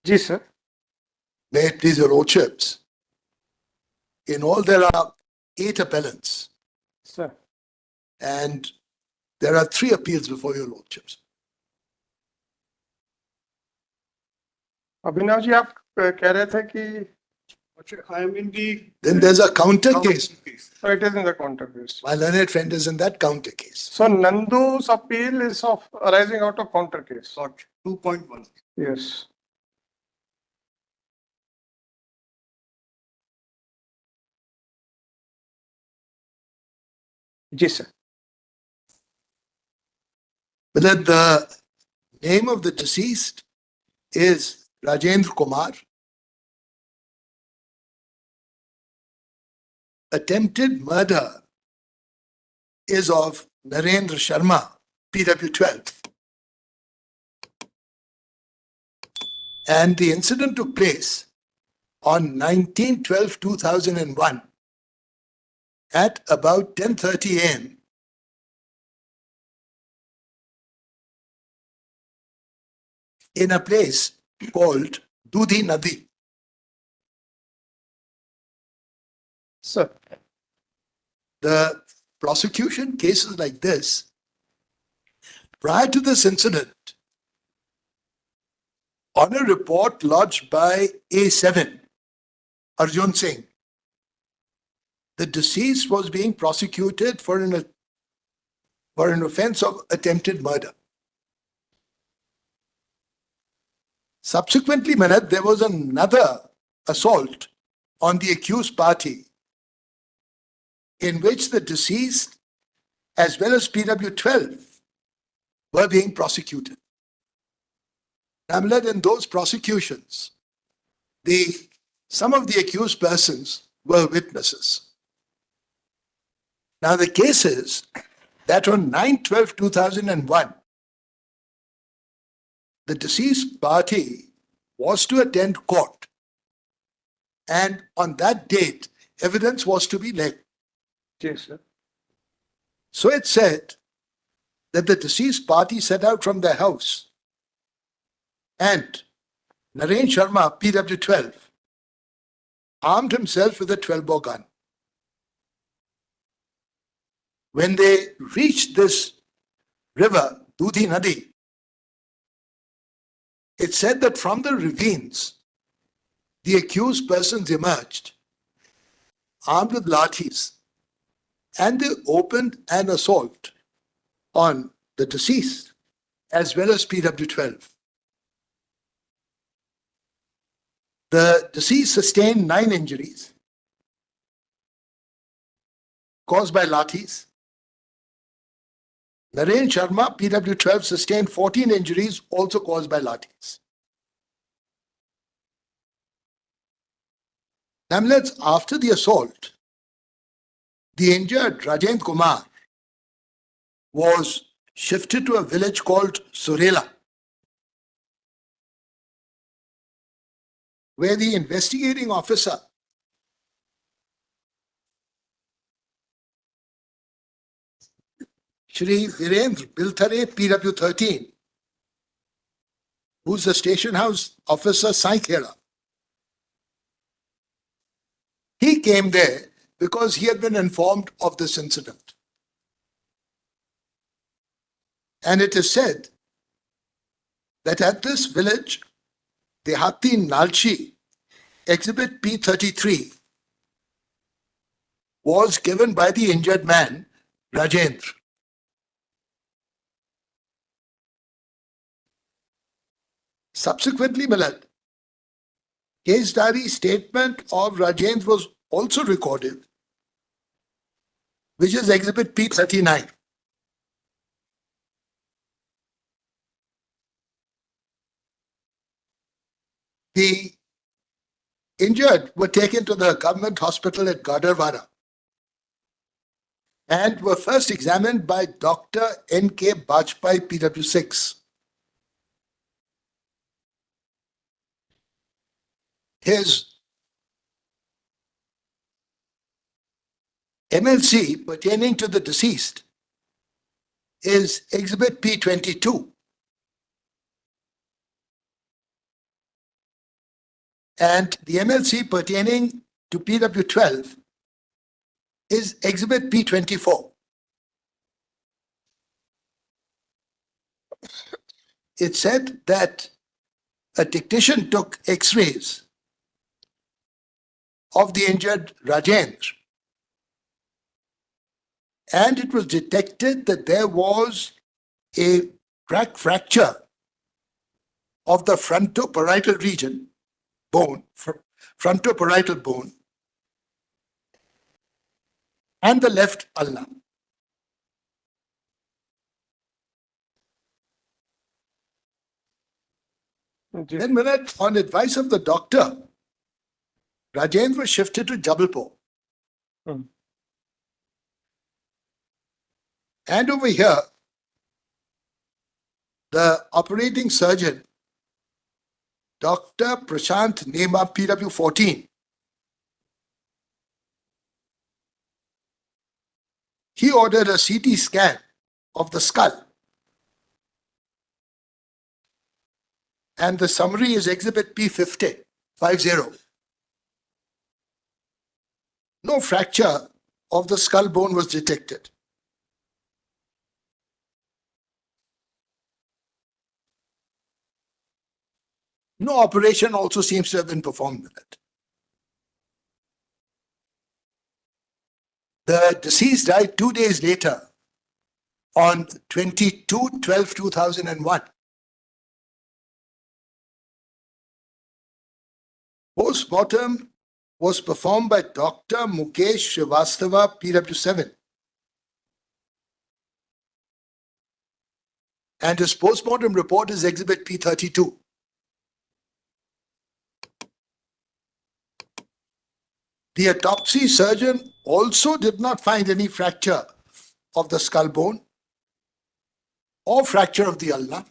Ji sir. May it please your lordships. In all, there are 8 appellants, Sir. and there are 3 appeals before your lordships. Abhinav ji आप कह रहे थे कि I am in the. Then there's a counter case. so it is in the counter case. My learned friend is in that counter case. So Nandu's appeal is of arising out of counter case. Got 2.1. Yes. Ji sir. But then the name of the deceased is Rajendra Kumar. Attempted murder is of Narendra Sharma, PW12. And the incident took place on 19/12/2001 at about 10:30 a.m. in a place called Dudhi Nadi. Sir. The prosecution cases like this, prior to this incident, on a report lodged by A7, Arjun Singh, the deceased was being prosecuted for an offense of attempted murder. Subsequently, Manat, there was another assault on the accused party in which the deceased as well as PW12 were being prosecuted. Namled, in those prosecutions, some of the accused persons were witnesses. Now, the case is that on 9/12/2001, the deceased party was to attend court, and on that date, evidence was to be laid. Yes, sir. So it said that the deceased party set out from their house, and Naren Sharma, PW12, armed himself with a 12-bore gun. When they reached this river, Dudhi Nadi, it said that from the ravines, the accused persons emerged, armed with lathis, and they opened an assault on the deceased as well as PW12. The deceased sustained 9 injuries caused by lathis. Naren Sharma, PW12, sustained 14 injuries also caused by lathis. Nonetheless, after the assault, the injured Rajendra Kumar was shifted to a village called Surela, where the investigating officer Shri Virendra Bilthare, PW13, who's the station house officer, Saikhera. He came there because he had been informed of this incident. And it is said that at this village, the Hati Nalchi, exhibit P33, was given by the injured man, Rajendra. Subsequently, Milad, case diary statement of Rajendra was also recorded, which is exhibit P39. The injured were taken to the government hospital at Gadarwara and were first examined by Dr. N.K. Bajpai, PW6. His MLC pertaining to the deceased is exhibit P22. And the MLC pertaining to PW12 is Exhibit P24. It said that a technician took X-rays of the injured Rajendra, and it was detected that there was a crack fracture of the frontoparietal region, frontoparietal bone, and the left ulna. Then, on advice of the doctor, Rajendra was shifted to Jabalpur. Hmm. And over here, the operating surgeon, Dr. Prashant Nema, PW14, he ordered a CT scan of the skull. And the summary is Exhibit P50. No fracture of the skull bone was detected. No operation also seems to have been performed with it. The deceased died 2 days later on 22/12/2001. Post-mortem was performed by Dr. Mukesh Srivastava, PW7. And his post-mortem report is Exhibit P32. The autopsy surgeon also did not find any fracture of the skull bone or fracture of the ulna.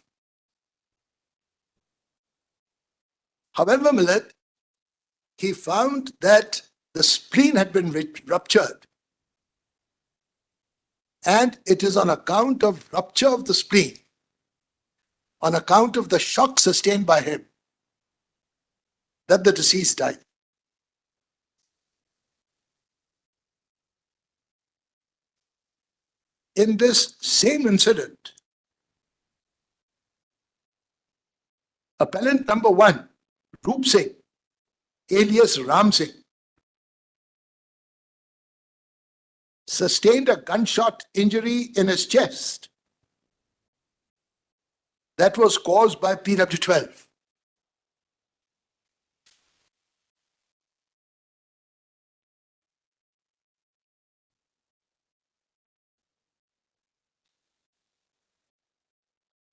However, Millet, he found that the spleen had been ruptured, and it is on account of rupture of the spleen, on account of the shock sustained by him, that the deceased died. In this same incident, appellant number 1, Roop Singh, alias Ram Singh, sustained a gunshot injury in his chest that was caused by PW12.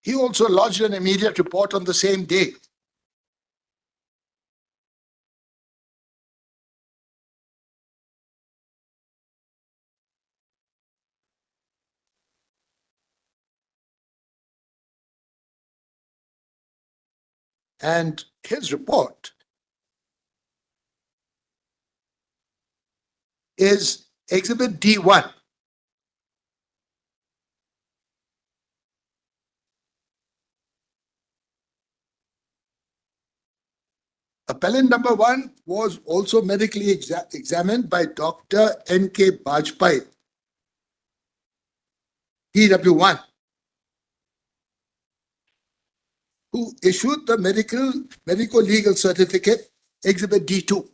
He also lodged an immediate report on the same day. And his report is Exhibit D1. Appellant number 1 was also medically examined by Dr. N.K. Bajpai, PW1, who issued the medico-legal certificate, Exhibit D2.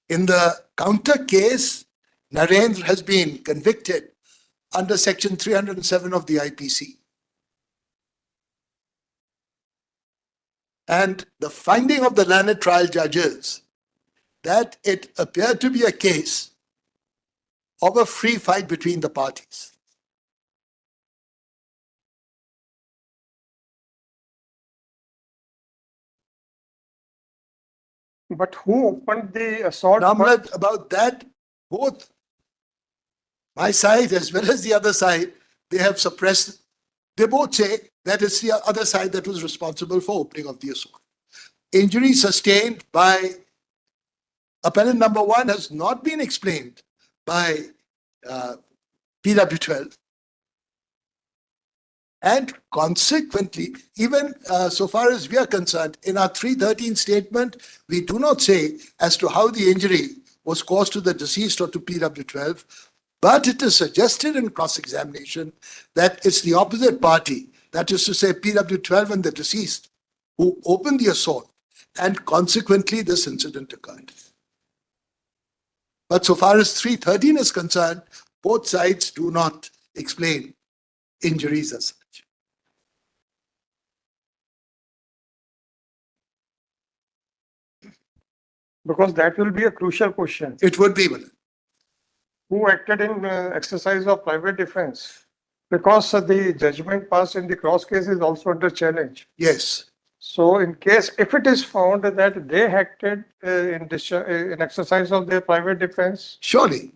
In the counter case, Narendra has been convicted under Section 307 of the IPC. And the finding of the learned trial judges that it appeared to be a case of a free fight between the parties. But who opened the assault? Namrad, about that, both my side as well as the other side, they have suppressed. They both say that it's the other side that was responsible for opening of the assault. Injury sustained by appellant number 1 has not been explained by PW12. And consequently, even so far as we are concerned, in our 313 statement, we do not say as to how the injury was caused to the deceased or to PW12, but it is suggested in cross-examination that it's the opposite party, that is to say PW12 and the deceased, who opened the assault, and consequently this incident occurred. But so far as 313 is concerned, both sides do not explain injuries as such. Because that will be a crucial question. It would be, Milind. Who acted in exercise of private defense? Because the judgment passed in the cross case is also under challenge. Yes. So in case, if it is found that they acted in exercise of their private defense Surely.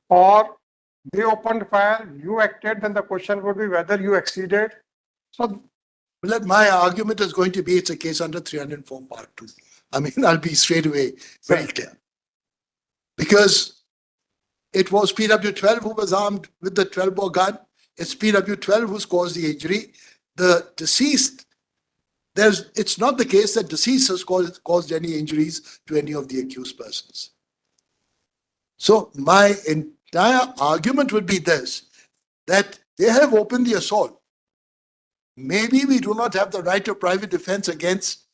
or they opened fire, you acted, then the question would be whether you exceeded. So Milind, my argument is going to be it's a case under 304 Part 2. I mean, I'll be straight away very clear. Because it was PW12 who was armed with the 12-bore gun. It's PW12 who's caused the injury. The deceased, it's not the case that deceased has caused any injuries to any of the accused persons. So my entire argument would be this, that they have opened the assault. Maybe we do not have the right of private defense against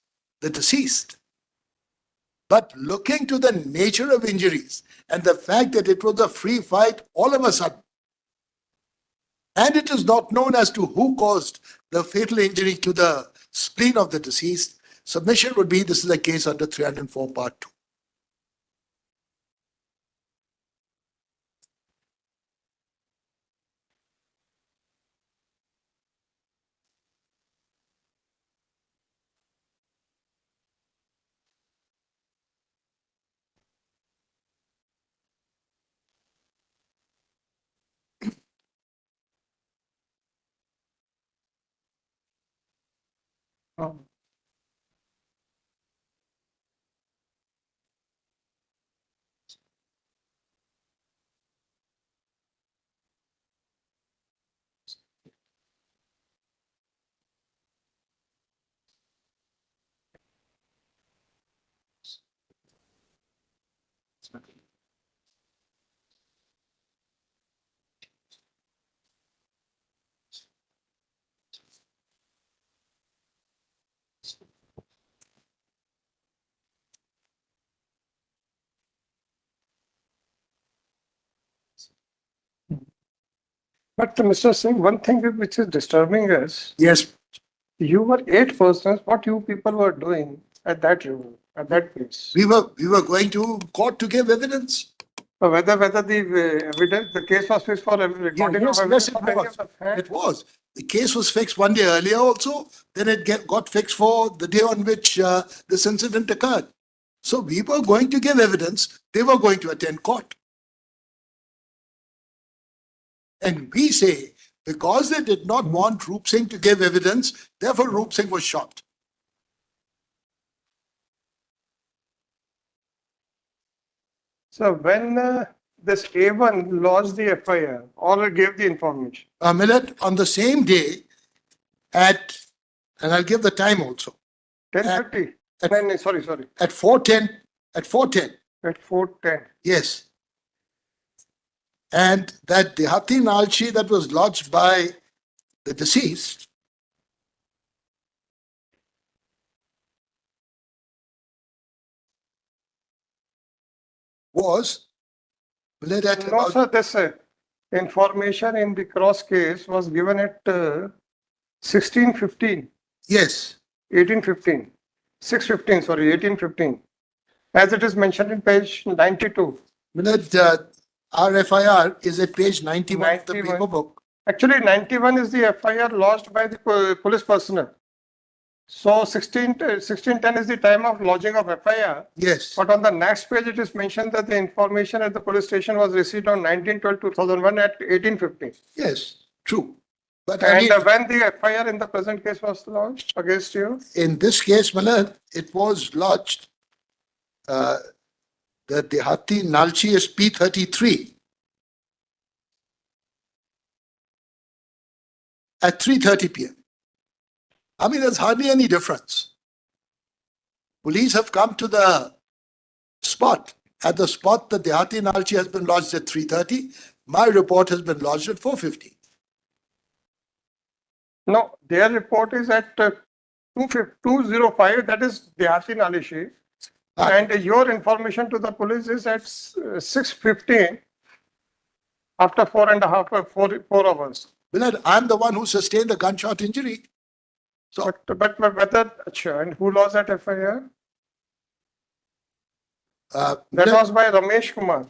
the deceased. But looking to the nature of injuries and the fact that it was a free fight all of a sudden, and it is not known as to who caused the fatal injury to the spleen of the deceased, submission would be this is a case under 304 Part 2. um, but Mr. Singh, one thing which is disturbing is Yes, you were 8 persons. What you people were doing at that room, at that place? we were going to court to give evidence. Whether the evidence, the case was fixed for recording of evidence Yes, of any of the it facts. was. The case was fixed one day earlier also. Then it got fixed for the day on which this incident occurred. So we were going to give evidence. They were going to attend court. And we say, because they did not want Roop Singh to give evidence, therefore Roop Singh was shot. So when this A1 lodged the FIR or gave the information, Millet, on the same day at, and I'll give the time also, 10:30. at- No, sorry, at 4:10, at 4:10, at 4:10. yes. And that Dehati Nalchi that was lodged by the deceased was Millet at No, about, sir, this information in the cross case was given at 16:15, yes, 18:15, 6:15, sorry, 18:15, as it is mentioned in page 92. Millet, our FIR is at page 91 of the 91. paper book. Actually, 91 is the FIR lodged by the police personnel. So 1610 is the time of lodging of FIR. Yes, But on the next page, it is mentioned that the information at the police station was received on 19/12/2001 at 18:15. yes, true. But I And mean, when the FIR in the present case was launched against you? in this case, Millet, it was lodged. The Dehati Nalchi is P33. at 3:30 p.m. I mean, there's hardly any difference. Police have come to the spot. At the spot, the Dehati Nalchi has been lodged at 3:30. My report has been lodged at 4:50. No, their report is at 205, that is Dehati Nalishi. Ah. And your information to the police is at 6:15 after 4 hours. Willard, I'm the one who sustained the gunshot injury. So, But whether, and who lost that FIR? That Willard, was by Ramesh Kumar.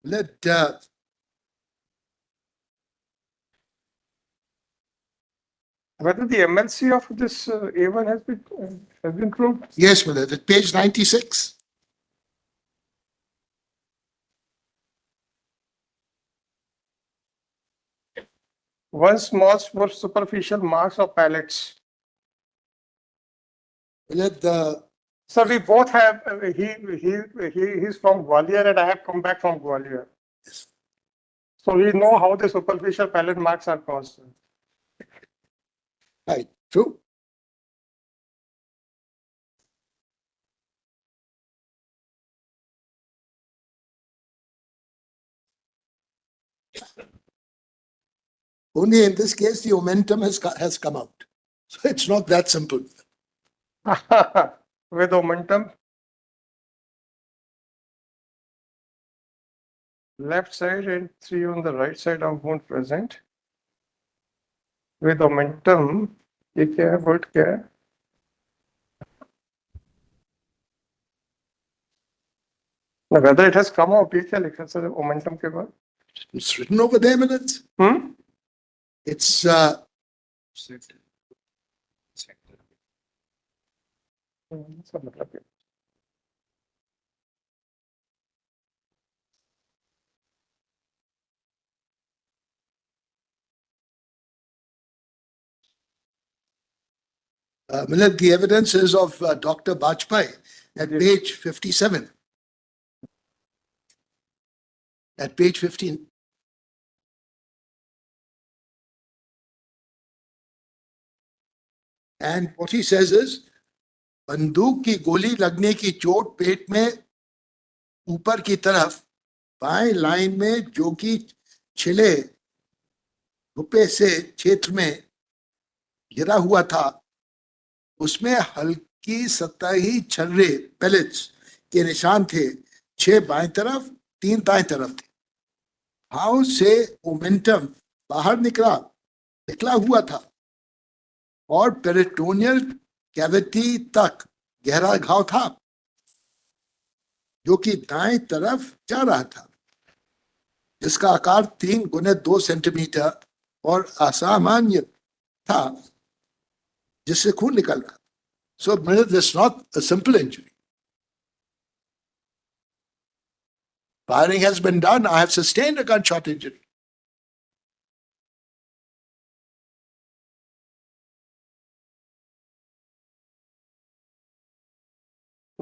Willard, Whether the MLC of this A1 has been proved? yes, Willard, at page 96. One small superficial marks of pallets. Willard, So we both have, he's from Gwalior and I have come back from Gwalior. So we know how the superficial pallet marks are caused. right, true. Only in this case, the momentum has come out. So it's not that simple. With momentum. Left side and 3 on the right side of wound present. With momentum, ये क्या है, word क्या है? Now, whether it has come out, ये क्या लिखा है momentum के बाद? It's written over there, Willard. It's इसका मतलब क्या? Millard, the evidence is of Dr. Bajpai at Yes. page 57. At page 15. And what he says is, बंदूक की गोली लगने की चोट पेट में ऊपर की तरफ बाएं लाइन में जो कि छिले रुपए से क्षेत्र में गिरा हुआ था, उसमें हल्की सतही छर्रे पेलेट्स के निशान थे, 6 बाएं तरफ 3 दाएं तरफ थे। घाव से मोमेंटम बाहर निकला हुआ था और पेरिटोनियल कैविटी तक गहरा घाव था जो कि दाएं तरफ जा रहा था, जिसका आकार 3 गुने 2 सेंटीमीटर और असामान्य था, जिससे खून निकल रहा। So this is not a simple injury. Firing has been done. I have sustained a gunshot injury.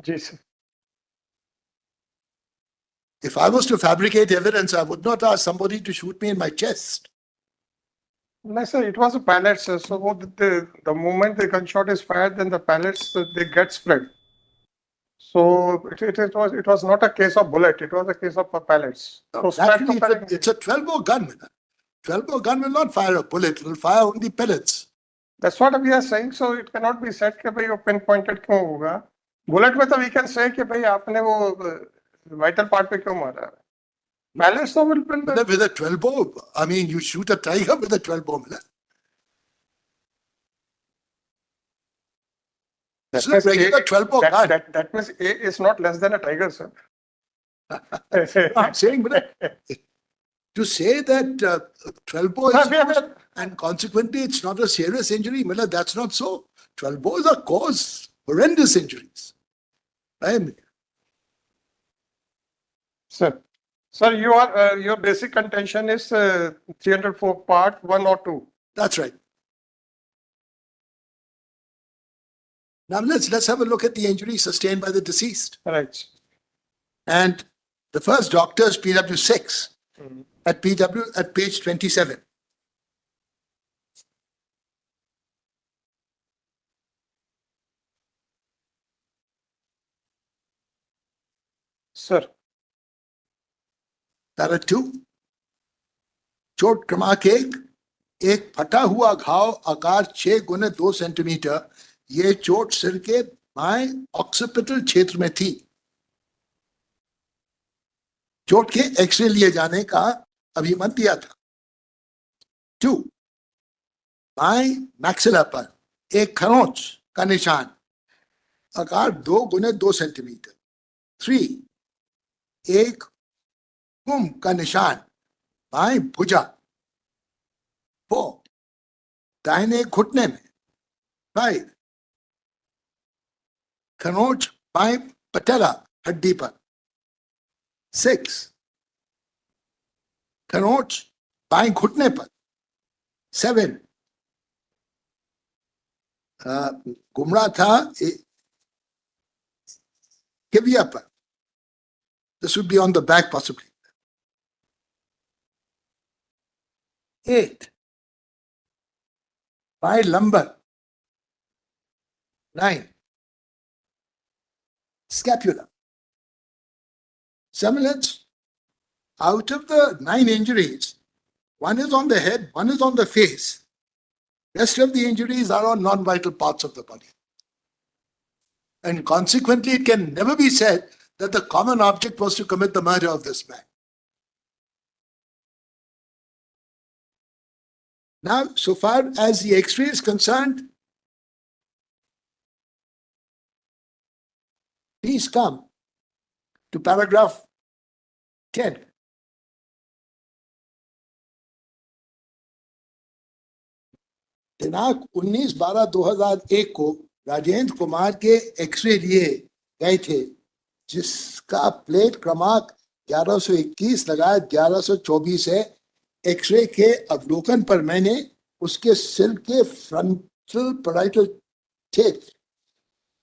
Ji sir. If I was to fabricate evidence, I would not ask somebody to shoot me in my chest. No, sir, it was a pallet, sir. So the moment the gunshot is fired, then the pallets they get spread. So it was not a case of bullet. It was a case of pallets. So Naturally, spread it's a 12-bore gun. 12-bore gun will not fire a bullet. It will fire only pellets. That's what we are saying. So it cannot be said कि भाई वो pinpointed क्यों होगा. Bullet में तो we can say कि भाई आपने वो vital part पे क्यों मारा. Pallets तो will With a 12-bore, I mean, you shoot a tiger with a 12-bore. This is a regular 12-bore gun. That means A is not less than a tiger, sir. I'm saying, to say that 12-bore is and consequently it's not a serious injury, Miller, that's not so. 12 bores are cause horrendous injuries. And Sir, sir, your basic contention is 304 part 1 or 2. That's right. Now let's have a look at the injury sustained by the deceased. Right. And the first doctor is PW6 Mhm. at page 27. Sir, Para 2. चोट क्रमांक एक फटा हुआ घाव आकार 6 गुने 2 centimetre. ये चोट सिर के बाएं ऑक्सीपिटल क्षेत्र में थी। चोट के एक्सरे लिए जाने का अभिमत दिया था। 2. बाएं मैक्सिला पर एक खरोंच का निशान आकार 2 गुने 2 सेंटीमीटर। 3. एक गुम का निशान बाएं भुजा। 4. दाहिने घुटने में। 5. खरोंच बाएं पटेला हड्डी पर। 6. खरोंच बाएं घुटने पर। 7. गुमरा था किविया पर। This would be on the back possibly. 8. बाएं lumbar. 9. Scapula. Semblance, out of the 9 injuries, one is on the head, one is on the face. Rest of the injuries are on non-vital parts of the body. And consequently, it can never be said that the common object was to commit the murder of this man. Now, so far as the X-ray is concerned, please come to paragraph 10. दिनांक 19/12/2001 को राजेंद्र कुमार के x ray लिए गए थे, जिसका plate क्रमांक 1121 लगाए 1124 है। एक्सरे के अवलोकन पर मैंने उसके सिर के फ्रंटल पैराइटल क्षेत्र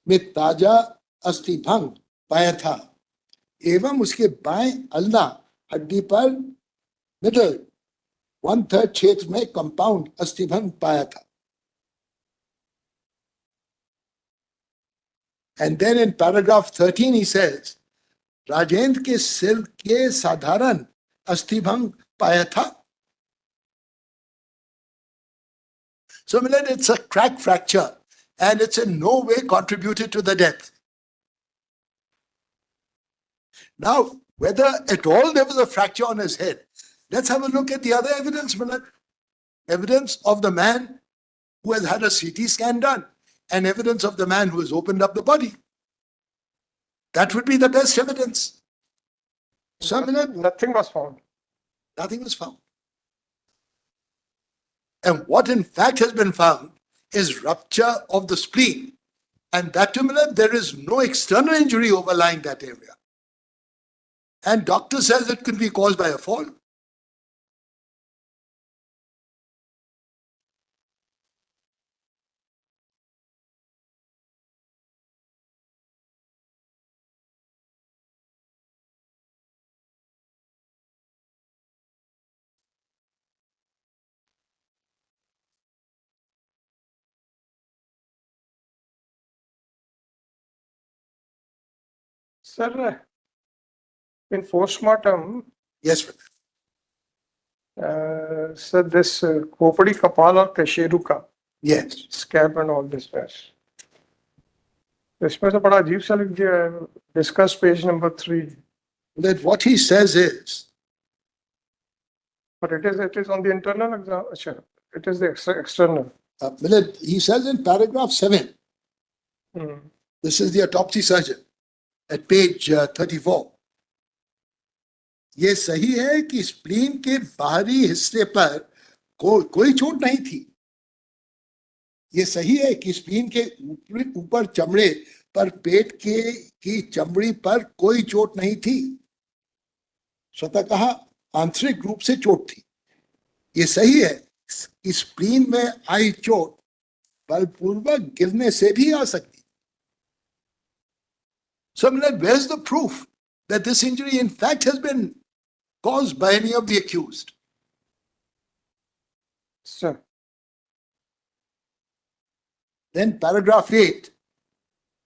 में ताजा अस्थिभंग पाया था एवं उसके बाएं अल्ना हड्डी पर मिडल 1/3 क्षेत्र में कंपाउंड अस्थिभंग पाया था। And then in paragraph 13 he says, Rajendra के सिर के साधारण अस्थिभंग पाया था। So it's a crack fracture and it's in no way contributed to the death. Now, whether at all there was a fracture on his head, let's have a look at the other evidence, Milad. Evidence of the man who has had a CT scan done and evidence of the man who has opened up the body. That would be the best evidence. So, Milad, nothing was found. nothing was found. And what in fact has been found is rupture of the spleen. And that too, Milad, there is no external injury overlying that area. And doctor says it could be caused by a fall. Sir, in postmortem, Yes, sir, this Kopadi Kapal or Kasheruka yes. scab and all this mess. इसमें तो बड़ा अजीब सा लिख दिया है, discuss page number 3. That what he says is, But it is on the internal exam. Achha, it is the external. Milad, he says in paragraph 7, Hmm. this is the autopsy surgeon at page 34. ये सही है कि spleen के बाहरी हिस्से पर कोई चोट नहीं थी। ये सही है कि स्प्लीन के ऊपर चमड़े पर पेट की चमड़ी पर कोई चोट नहीं थी। स्वतः आंतरिक रूप से चोट थी। ये सही है कि स्प्लीन में आई चोट बलपूर्वक गिरने से भी आ सकती। So, where is the proof that this injury in fact has been caused by any of the accused? Sir, Then paragraph 8,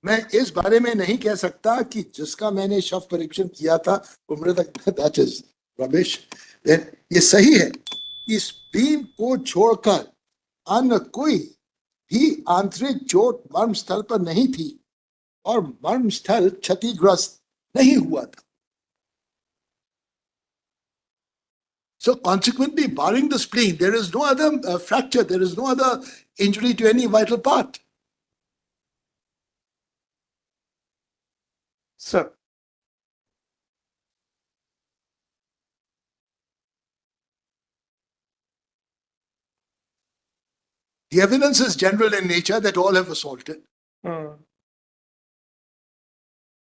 मैं इस बारे में नहीं कह सकता कि जिसका मैंने शव परीक्षण किया था वो मृतक, that is rubbish. Then ये सही है कि स्प्लीन को छोड़कर अन्य कोई भी आंतरिक चोट मर्म स्थल पर नहीं थी और मर्म स्थल क्षतिग्रस्त नहीं हुआ था। So consequently, barring the spleen, there is no other fracture, there is no other injury to any vital part. sir, The evidence is general in nature that all have assaulted.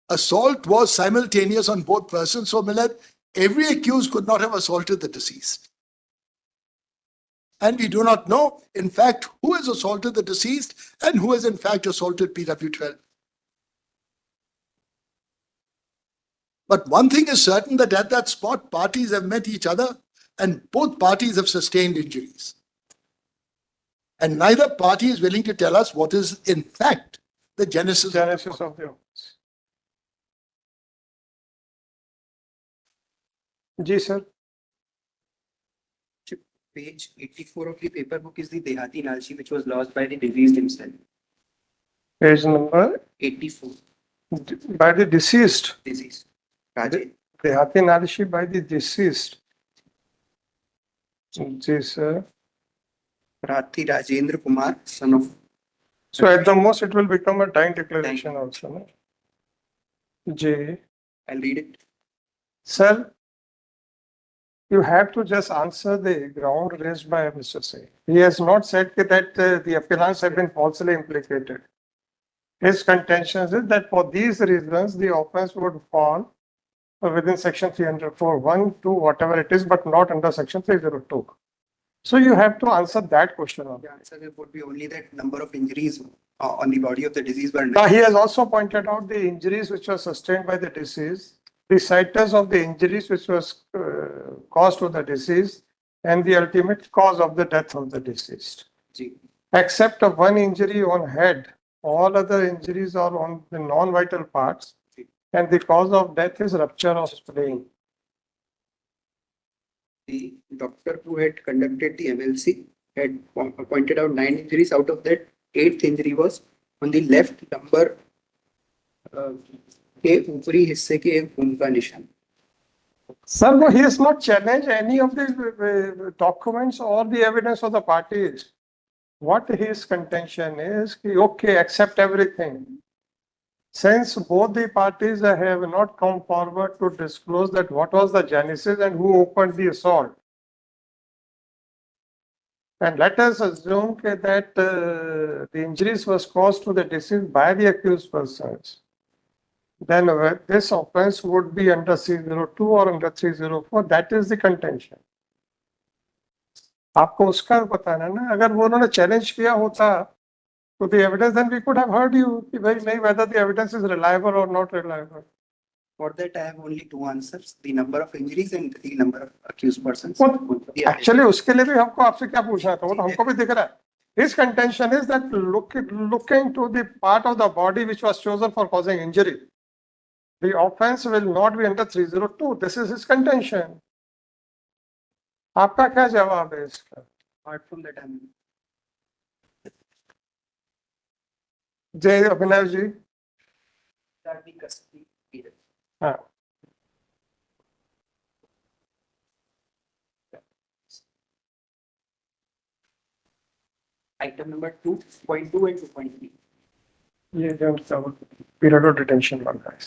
Assault was simultaneous on both persons, so Milad, every accused could not have assaulted the deceased. And we do not know, in fact, who has assaulted the deceased and who has in fact assaulted PW12. But one thing is certain, that at that spot, parties have met each other and both parties have sustained injuries. And neither party is willing to tell us what is in fact the genesis. genesis of the offense. जी sir, Page 84 of the paper book is the Dehati Nalshi, which was lost by the deceased himself. page number 84, by the deceased. deceased. Rajesh. Dehati Nalishi by the deceased. जी sir. Rathi Rajendra Kumar, son of. So at the most it will become a dying declaration also. No? जी. I'll read it. Sir, you have to just answer the ground raised by Mr. Singh. He has not said that the appellants have been falsely implicated. His contention is that for these reasons, the offense would fall within section 304, 1, 2, whatever it is, but not under section 302. So you have to answer that question. The answer would be only that number of injuries on the body of the deceased were. Now, he has also pointed out the injuries which were sustained by the deceased, the situs of the injuries which was caused to the deceased, and the ultimate cause of the death of the deceased. Ji. Except of one injury on head, all other injuries are on the non-vital parts, and the cause of death is rupture of spleen. The doctor who had conducted the MLC had pointed out 9 injuries. Out of that, 8th injury was on the left lumbar के ऊपरी हिस्से के एक खून का निशान. Sir, no, he has not challenged any of the documents or the evidence of the parties. What his contention is, okay, accept everything. Since both the parties have not come forward to disclose that what was the genesis and who opened the assault. And let us assume that the injuries was caused to the deceased by the accused persons. Then this offense would be under 302 or under 304. That is the contention. आपको उसका बताना ना, अगर वो उन्होंने challenge किया होता तो the evidence, then we could have heard you कि भाई नहीं, whether the evidence is reliable or not reliable. For that, I have only 2 answers: the number of injuries and the number of accused persons. Actually, उसके लिए भी हमको आपसे क्या पूछना था, वो तो हमको भी दिख रहा है. His contention is that looking to the part of the body which was chosen for causing injury, the offense will not be under 302. This is his contention. आपका क्या जवाब है इसका? Apart from that, I'm जय Abhinav ji. that the custody period. हाँ. Item number 2.2 and 2.3. ये जो period of detention बन रहा है.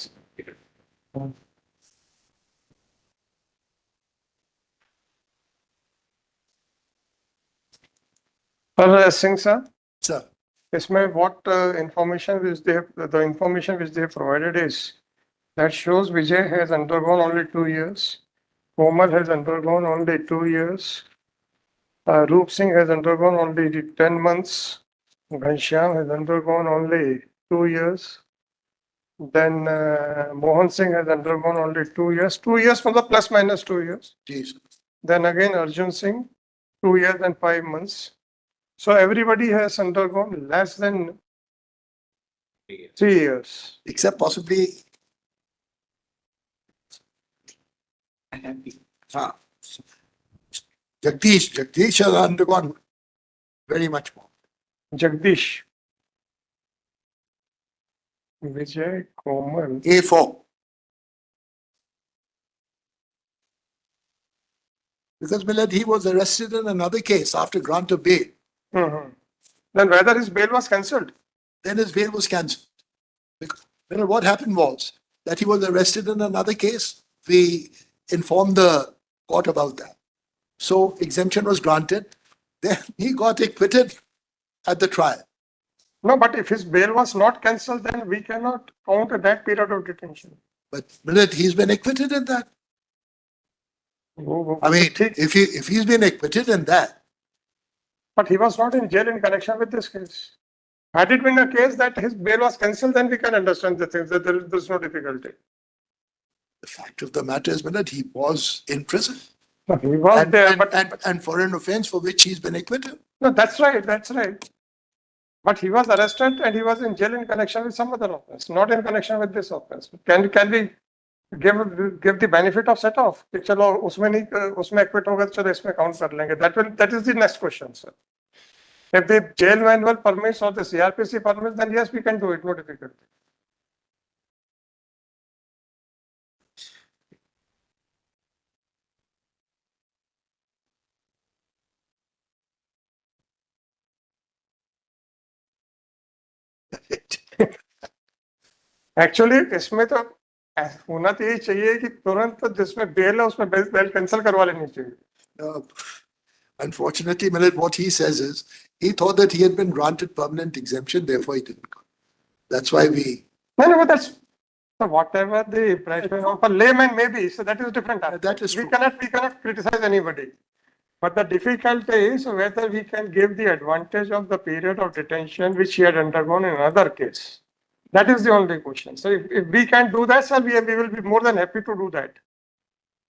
पर सिंह साहब, Sir, इसमें what information which they have, the information which they have provided is that shows Vijay has undergone only 2 years. Komal has undergone only 2 years. Roop Singh has undergone only 10 months. Ghanshyam has undergone only 2 years. Then Mohan Singh has undergone only 2 years. 2 years for the plus minus 2 years. Jesus. Then again Arjun Singh, 2 years and 5 months. So everybody has undergone less than 3 years. Except possibly Jagdish has undergone very much more. Jagdish, Vijay, Komal. A4. Because Millard, he was arrested in another case after grant of bail. Mhm. Then whether his bail was cancelled. Then his bail was cancelled. Because Millard, what happened was that he was arrested in another case. We informed the court about that. So exemption was granted. Then he got acquitted at the trial. No, but if his bail was not cancelled, then we cannot count that period of detention. But Millard, he's been acquitted in that. I mean, if he's been acquitted in that, But he was not in jail in connection with this case. Had it been a case that his bail was cancelled, then we can understand the things that there's no difficulty. the fact of the matter is, Millard, he was in prison. No, he was there, but And for an offense for which he's been acquitted. no, that's right, that's right. But he was arrested and he was in jail in connection with some other offense, not in connection with this offense. Can we give the benefit of set off? कि चलो उसमें नहीं उसमें acquit होगा तो चलो इसमें count कर लेंगे. That is the next question, sir. If the jail manual permits or the CRPC permits, then yes, we can do it, no difficulty. Actually इसमें तो होना तो यही चाहिए कि तुरंत जिसमें बेल है उसमें बेल कैंसिल करवा लेनी चाहिए. Unfortunately, Millard, what he says is he thought that he had been granted permanent exemption, therefore he didn't come. That's why we. No, but that's so whatever the impression of a layman may be. So that is different. That is we true. cannot criticize anybody. But the difficulty is whether we can give the advantage of the period of detention which he had undergone in another case. That is the only question. So if we can do that, sir, we will be more than happy to do that.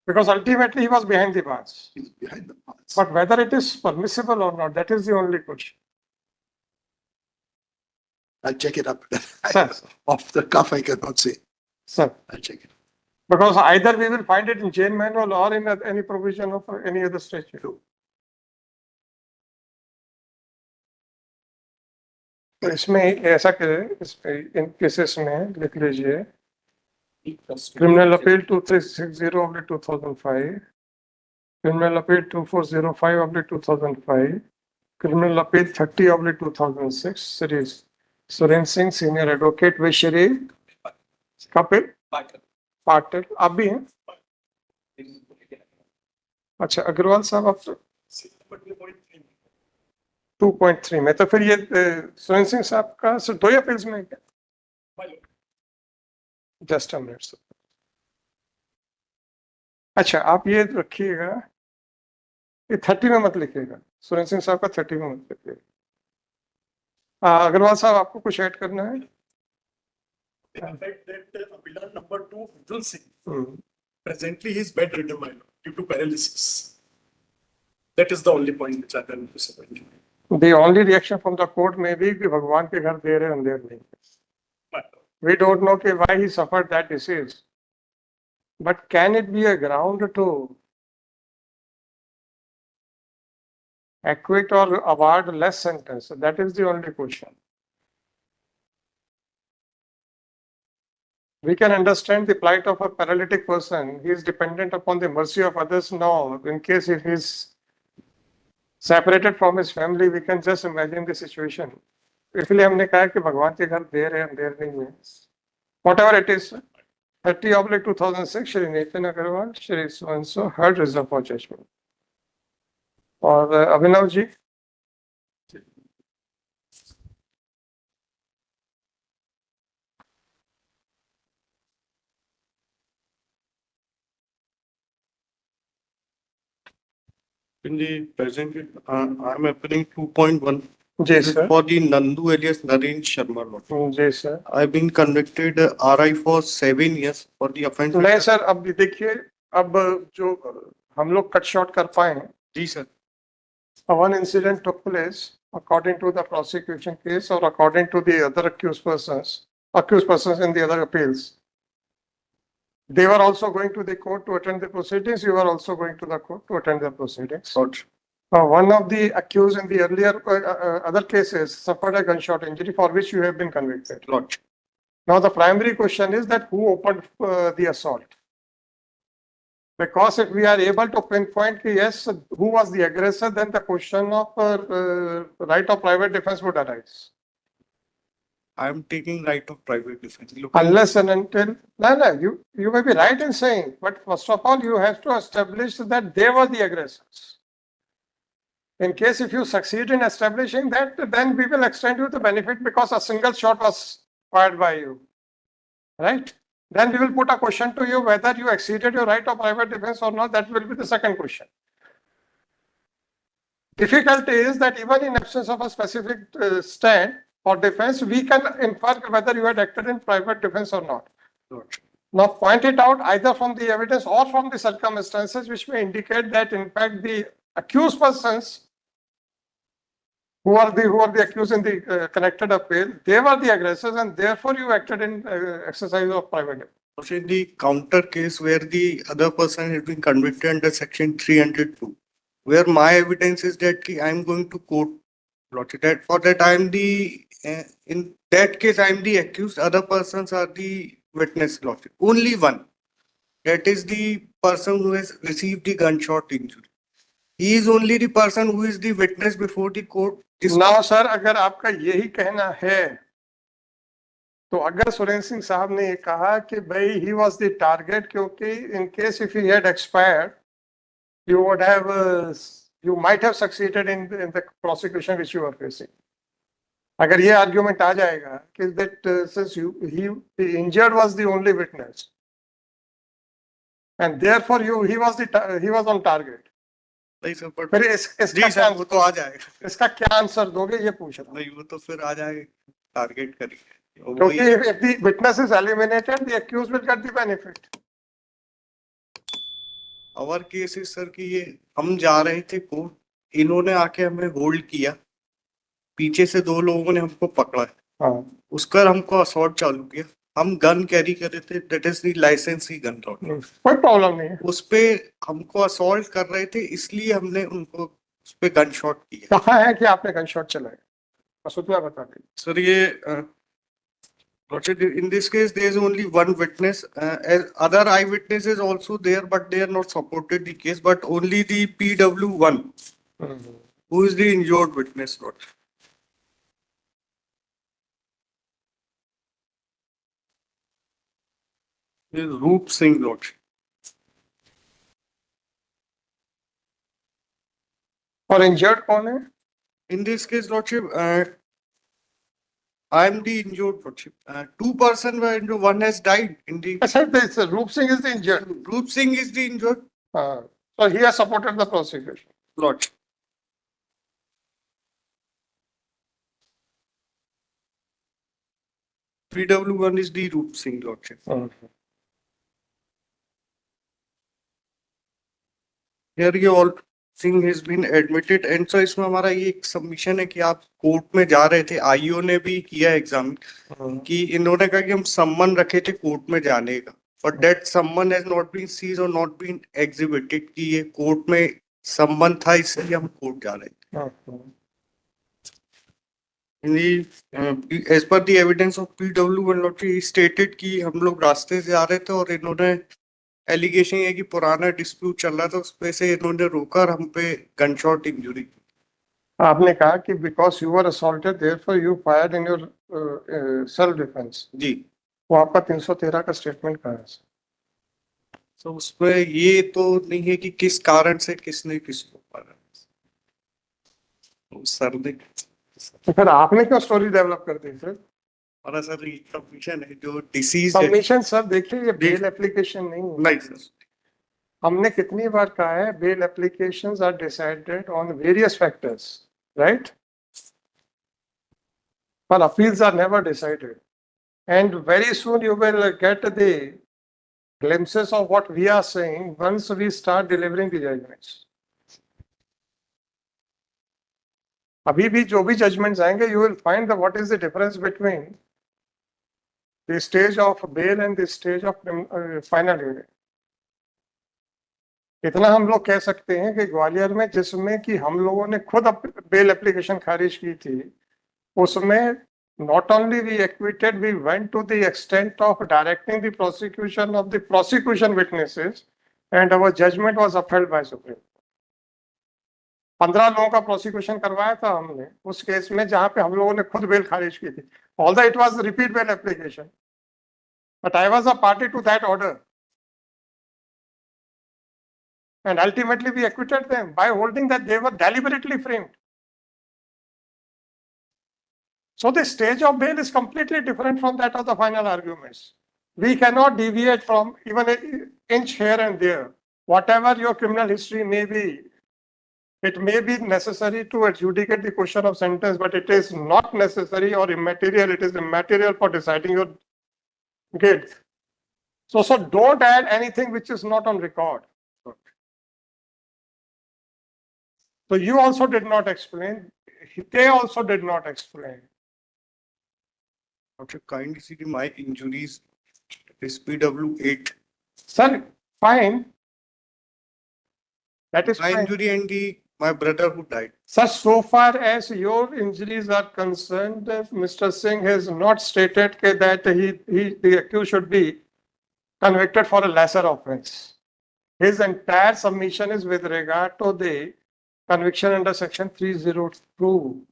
Because ultimately he was behind the bars. He's behind the bars. But whether it is permissible or not, that is the only question. I'll check it up. Sir. Off the cuff, I cannot say. Sir, I'll check it. because either we will find it in jail manual or in any provision of any other statute. तो इसमें ऐसा करें, इन cases में लिख लीजिए criminal appeal 2360/2005, criminal appeal 2405/2005, criminal appeal 30/2006, series Suren Singh, senior advocate with Shri Kapil Patel. आप भी हैं? अच्छा, अग्रवाल साहब आप 2.3 में, तो फिर ये सुरेंद्र सिंह साहब का दो ही अपील्स में क्या? Just a minute sir. अच्छा, आप ये रखिएगा, ये 30 में मत लिखिएगा, सुरेंद्र सिंह साहब का 30 में मत लिखिएगा. अग्रवाल साहब आपको कुछ ऐड करना है? Appellant number 2, Arjun Singh. Presently, he is bedridden, my lord, due to paralysis. That is the only point which I can disappoint. The only reaction from the court may be कि भगवान के घर देर है अंधेर नहीं. We don't know कि why he suffered that disease. But can it be a ground to acquit or award less sentence? That is the only question. We can understand the plight of a paralytic person. He is dependent upon the mercy of others now. In case if he is separated from his family, we can just imagine the situation. इसलिए हमने कहा कि भगवान के घर देर है अंधेर नहीं है. Whatever it is, 30/2006, Shri Nitin Agarwal, Shri so and so heard reserved for judgment. और Abhinav ji, In the present, I'm appealing 2.1. जी This is sir, for the Nandu alias Naren Sharma. Lord. जी sir. I've been convicted RI for 7 years for the offense. नहीं sir, अब देखिए, अब जो हम लोग कट शॉर्ट कर पाए, जी sir. one incident took place according to the prosecution case or according to the other accused persons in the other appeals. They were also going to the court to attend the proceedings. You were also going to the court to attend the proceedings. Lord. One of the accused in the earlier other cases suffered a gunshot injury for which you have been convicted. Lord. Now the primary question is that who opened the assault? Because if we are able to pinpoint yes, who was the aggressor, then the question of right of private defense would arise. I'm taking right of private defense. Look, Unless and until, no, you may be right in saying, but first of all, you have to establish that they were the aggressors. In case if you succeed in establishing that, then we will extend you the benefit because a single shot was fired by you, right? Then we will put a question to you whether you exceeded your right of private defense or not. That will be the second question. Difficulty is that even in absence of a specific stand for defense, we can infer whether you had acted in private defense or not. Lord. Now point it out either from the evidence or from the circumstances which may indicate that in fact the accused persons who are the accused in the connected appeal, they were the aggressors and therefore you acted in exercise of private defense. Also in the counter case where the other person has been convicted under section 302, where my evidence is that I'm going to court. Lord. That for that I'm the in that case I'm the accused. Other persons are the witness. Lord. Only one. That is the person who has received the gunshot injury. He is only the person who is the witness before the court. Now sir, अगर आपका यही कहना है तो अगर सुरेंद्र सिंह साहब ने ये कहा कि भाई he was the target क्योंकि in case if he had expired you would have you might have succeeded in the prosecution which you were facing. अगर ये argument आ जाएगा कि that since the injured was the only witness and therefore he was on target. नहीं sir, but फिर जी sir वो तो आ जाएगा. इसका क्या आंसर दोगे ये पूछ रहा हूं. नहीं वो तो फिर आ जाएगा. टारगेट करेंगे. क्योंकि if the witness is eliminated, the accused will get the benefit. और केस है सर कि ये हम जा रहे थे कोर्ट, इन्होंने आके हमें होल्ड किया, पीछे से दो लोगों ने हमको पकड़ा, हाँ. उसका हमको असॉल्ट चालू किया. हम गन कैरी कर रहे थे, that is the licence he gun. कोई प्रॉब्लम नहीं है. उस पे हमको असॉल्ट कर रहे थे, इसलिए हमने उनको उस पे गन शॉट किया. कहाँ है कि आपने गन शॉट चलाया? बस उतना बता दें. सर ये in this case there is only one witness. Other eyewitnesses also there, but they are not supported the case, but only the PW1 who is the injured witness. Lord. This is Roop Singh. Lord. और injured कौन है? In this case, Lordship, I am the injured, Lordship. Two persons were injured, one has died. In the अच्छा, रूप Singh is the injured. Roop Singh is the injured. So he has supported the prosecution. Lordship. PW1 is the Roop Singh, Lordship. Here you all Singh has been admitted, and so इसमें हमारा ये एक submission है कि आप court में जा रहे थे. आईओ ने भी किया एग्जाम कि इन्होंने कहा कि हम सम्मन रखे थे कोर्ट में जाने का, but that सम्मन has not been seized or not been exhibited कि ये कोर्ट में सम्मन था, इसलिए हम कोर्ट जा रहे थे. As per the evidence of PW1, Lottery stated कि हम लोग रास्ते से जा रहे थे और इन्होंने एलिगेशन है कि पुराना डिस्प्यूट चल रहा था, उस पे से इन्होंने रोका और हम पे गनशॉट इंजरी. आपने कहा कि because you were assaulted, therefore you fired in your self defense. जी. वो आपका 313 का स्टेटमेंट कहाँ है? तो उसमें ये तो नहीं है कि किस कारण से किसने किसको मारा. सर ने तो फिर आपने क्यों स्टोरी डेवलप कर दी सर? हमारा सर ये सबमिशन है जो डिसीज सबमिशन सर देखिए ये बेल एप्लीकेशन नहीं है. नहीं सर. हमने कितनी बार कहा है, bail applications are decided on various factors, right? But appeals are never decided. And very soon you will get the glimpses of what we are saying once we start delivering the judgments. अभी भी जो भी judgments आएंगे, you will find that what is the difference between the stage of bail and the stage of final hearing. इतना हम लोग कह सकते हैं कि ग्वालियर में जिसमें कि हम लोगों ने खुद बेल एप्लीकेशन खारिज की थी, उसमें not only we acquitted, we went to the extent of directing the prosecution of the prosecution witnesses, and our judgment was upheld by Supreme. 15 लोगों का प्रोसिक्यूशन करवाया था हमने उस केस में जहां पे हम लोगों ने खुद बेल खारिज की थी, although it was repeat bail application, but I was a party to that order, and ultimately we acquitted them by holding that they were deliberately framed. So the stage of bail is completely different from that of the final arguments. We cannot deviate from even an inch here and there. Whatever your criminal history may be, it may be necessary to adjudicate the question of sentence, but it is not necessary or immaterial. It is immaterial for deciding your guilt. So don't add anything which is not on record. So you also did not explain. They also did not explain. Doctor, kindly see my injuries. Is PW8. Sir, fine. That is My fine. injury and my brother who died. Sir, so far as your injuries are concerned, Mr. Singh has not stated that the accused should be convicted for a lesser offense. His entire submission is with regard to the conviction under section 302.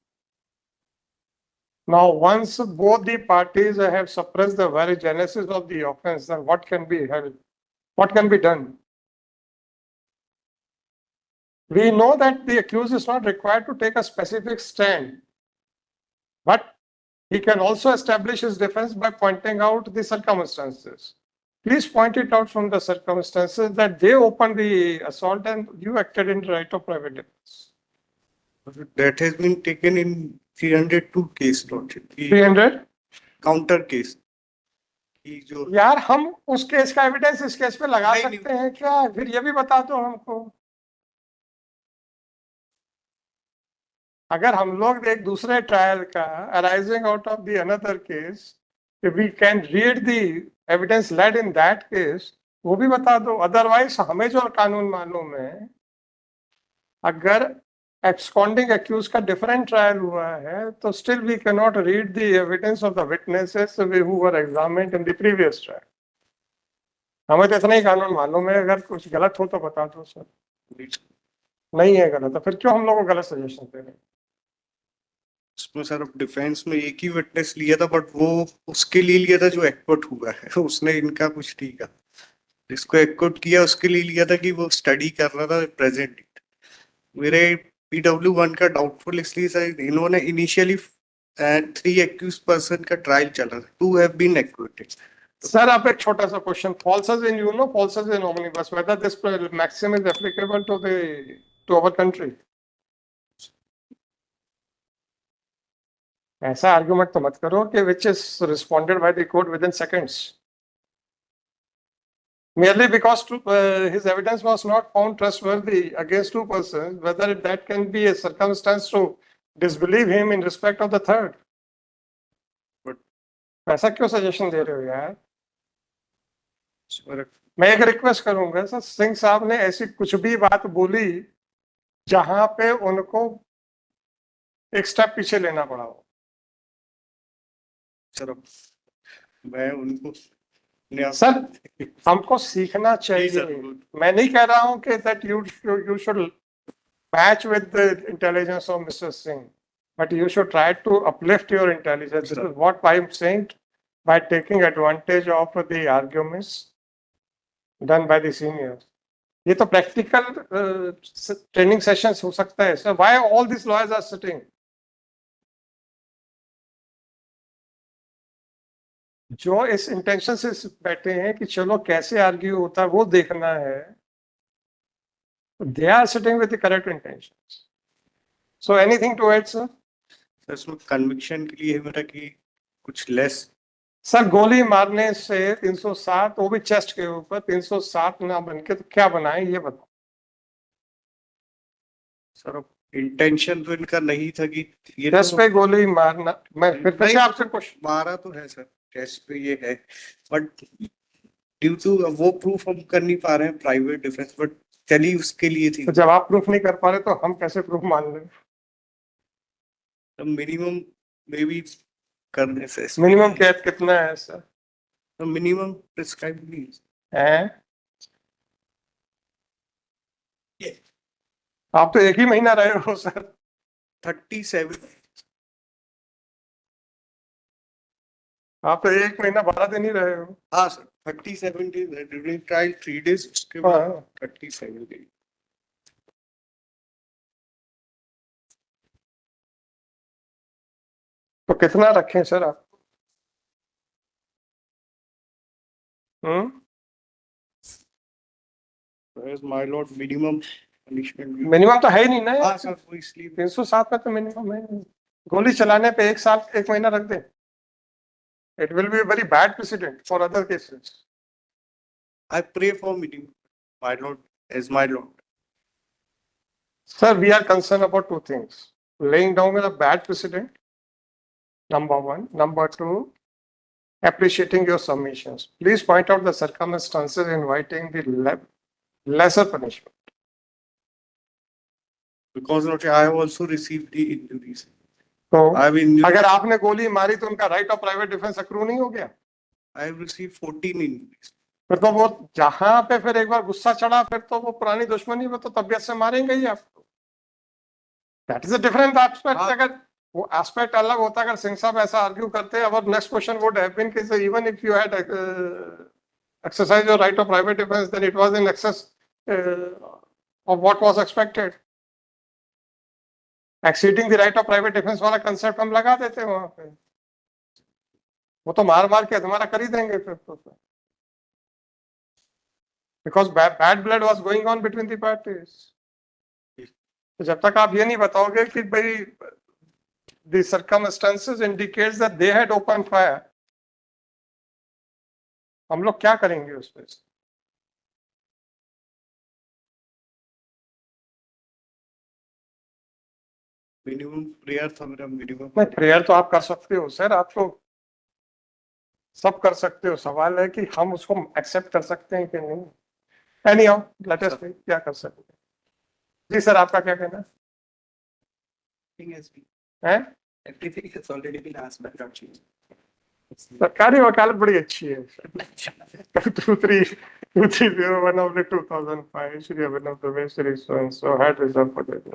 Now, once both the parties have suppressed the very genesis of the offense, then what can be held? What can be done? We know that the accused is not required to take a specific stand, but he can also establish his defense by pointing out the circumstances. Please point it out from the circumstances that they opened the assault and you acted in right of private defense. That has been taken in 302 case, Doctor. 300? Counter case. कि जो यार हम उस case का evidence इस case पे लगा नहीं, सकते हैं क्या? फिर ये भी बता दो हमको। अगर हम लोग एक दूसरे ट्रायल का arising out of the another case, if we can read the evidence led in that case, वो भी बता दो। अदरवाइज हमें जो कानून मालूम है, अगर absconding accused का different trial हुआ है, तो still we cannot read the evidence of the witnesses who were examined in the previous trial. हमें तो इतना ही कानून मालूम है, अगर कुछ गलत हो तो बता दो सर। नहीं है गलत तो फिर क्यों हम लोग को गलत सजेशन दे रहे हैं? उसमें सर डिफेंस में एक ही विटनेस लिया था, बट वो उसके लिए लिया था जो एक्विट हुआ है, उसने इनका कुछ नहीं कहा। जिसको एक्विट किया उसके लिए लिया था कि वो स्टडी कर रहा था प्रेजेंट। मेरे PW1 का डाउटफुल इसलिए सर, इन्होंने इनिशियली 3 एक्यूज पर्सन का ट्रायल चला था, 2 हैव बीन एक्विटेड। सर आप एक छोटा सा question, falses in falses in omnibus, whether this maxim is applicable to our country? ऐसा आर्गुमेंट तो मत करो कि which is responded by the court within seconds. Merely because his evidence was not found trustworthy against 2 persons, whether that can be a circumstance to disbelieve him in respect of the third. But ऐसा क्यों suggestion दे रहे हो यार? मैं एक request करूंगा sir, Singh साहब ने ऐसी कुछ भी बात बोली जहां पे उनको एक स्टेप पीछे लेना पड़ा हो। सर मैं उनको सर हमको सीखना चाहिए। मैं नहीं कह रहा हूं कि that you should match with the intelligence of Mr. Singh, but you should try to uplift your intelligence. This is what I'm saying, by taking advantage of the arguments done by the seniors. ये तो practical training sessions हो सकता है sir. Why all these lawyers are sitting? जो इस intention से बैठे हैं कि चलो कैसे आर्ग्यू होता है वो देखना है, They are sitting with the correct intentions. So anything to add, sir? Sir इसमें कन्विक्शन के लिए मेरा कि कुछ लेस सर गोली मारने से 307, वो भी चेस्ट के ऊपर 307 ना बन के तो क्या बनाए ये बताओ। सर इंटेंशन तो इनका नहीं था कि ये चेस्ट तो पे गोली मारना, मैं फिर नहीं, से आपसे क्वेश्चन, मारा तो है सर, चेस्ट पे ये है, बट ड्यू टू वो प्रूफ हम कर नहीं पा रहे हैं प्राइवेट डिफेंस, बट चली उसके लिए थी। तो जब आप प्रूफ नहीं कर पा रहे तो हम कैसे प्रूफ मान लें? तो मिनिमम मे बी करने से मिनिमम कैद कितना है सर? तो मिनिमम प्रिस्क्राइब नहीं हैं? आप तो एक ही महीना रहे हो सर। 37 आप तो एक महीना 12 दिन ही रहे हो। हाँ sir 37 days during trial 3 days, उसके बाद हाँ। 37 डेज। तो कितना रखें सर आप? My Lord minimum punishment minimum तो है ही नहीं ना हाँ यार। सर वो इसलिए 307 में तो मिनिमम है। गोली चलाने पे 1 साल 1 महीना रख दे। It will be very bad precedent for other cases. I pray for minimum, my lord, as my lord. Sir, we are concerned about two things: laying down a bad precedent, number one. Number two, appreciating your submissions. Please point out the circumstances inviting the lesser punishment. Because not, I have also received the injuries. तो I have injured, अगर आपने गोली मारी तो उनका right of private defence accrue नहीं हो गया? I have received 14 injuries. फिर तो वो जहां पे फिर एक बार गुस्सा चढ़ा फिर तो वो पुरानी दुश्मनी में तो तबियत से मारेंगे ही आपको। That is a different aspect. अगर वो एस्पेक्ट अलग होता, अगर सिंह साहब ऐसा आर्ग्यू करते, और next question would have been कि even if you had exercise your right of private defense, then it was in excess of what was expected. Exceeding the right of private defense वाला concept हम लगा देते हैं वहां पे। वो तो मार मार के हमारा कर ही देंगे फिर तो। Because bad blood was going on between the parties. तो जब तक आप ये नहीं बताओगे कि भाई the circumstances indicates that they had opened fire, हम लोग क्या करेंगे उस पर? मिनिमम प्रेयर था मेरा मिनिमम। नहीं, प्रेयर तो आप कर सकते हो सर, आप तो सब कर सकते हो। सवाल है कि हम उसको एक्सेप्ट कर सकते हैं कि नहीं। एनीहाउ लेट अस सी क्या कर सकते हैं। जी सर, आपका क्या कहना है? Everything has already been asked by Rachi. सरकारी वकालत बड़ी अच्छी है। 2301/2005 Shri Abhinav Dubey Shri so and so had reserve for that.